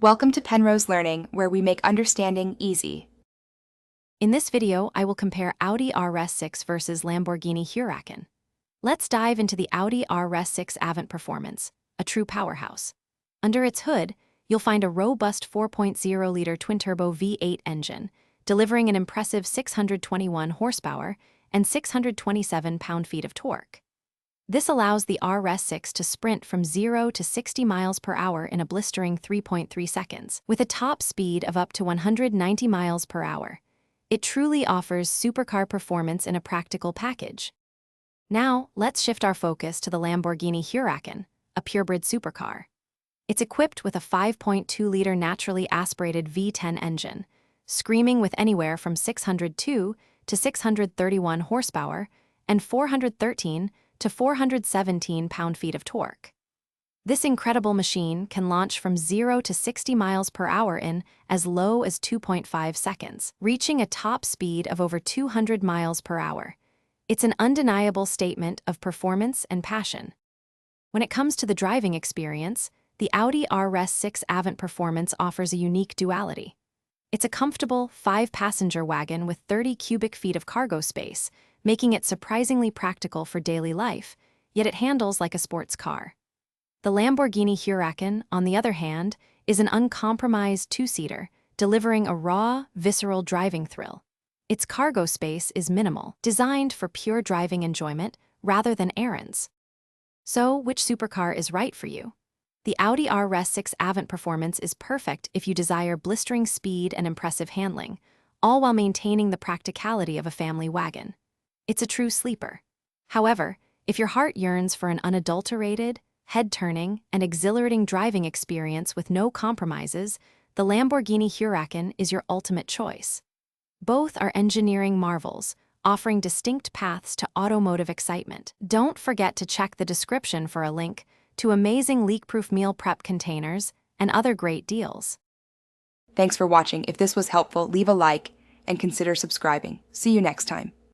Welcome to Penrose Learning, where we make understanding easy. In this video, I will compare Audi RS6 versus Lamborghini Huracan. Let's dive into the Audi RS6 Avant Performance, a true powerhouse. Under its hood, you'll find a robust 4.0-liter twin-turbo V8 engine, delivering an impressive 621 horsepower and 627 pound-feet of torque. This allows the RS6 to sprint from 0 to 60 miles per hour in a blistering 3.3 seconds, with a top speed of up to 190 miles per hour. It truly offers supercar performance in a practical package. Now, let's shift our focus to the Lamborghini Huracan, a purebred supercar. It's equipped with a 5.2-liter naturally aspirated V10 engine, screaming with anywhere from 602 to 631 horsepower and 413 to 417 pound-feet of torque. This incredible machine can launch from 0 to 60 miles per hour in as low as 2.5 seconds, reaching a top speed of over 200 miles per hour. It's an undeniable statement of performance and passion. When it comes to the driving experience, the Audi RS6 Avant Performance offers a unique duality. It's a comfortable 5-passenger wagon with 30 cubic feet of cargo space, making it surprisingly practical for daily life, yet it handles like a sports car. The Lamborghini Huracan, on the other hand, is an uncompromised two-seater, delivering a raw, visceral driving thrill. Its cargo space is minimal, designed for pure driving enjoyment rather than errands. So, which supercar is right for you? The Audi RS6 Avant Performance is perfect if you desire blistering speed and impressive handling, all while maintaining the practicality of a family wagon. It's a true sleeper. However, if your heart yearns for an unadulterated, head-turning, and exhilarating driving experience with no compromises, the Lamborghini Huracan is your ultimate choice. Both are engineering marvels, offering distinct paths to automotive excitement. Don't forget to check the description for a link to amazing leak-proof meal prep containers and other great deals. Thanks for watching. If this was helpful, leave a like and consider subscribing. See you next time.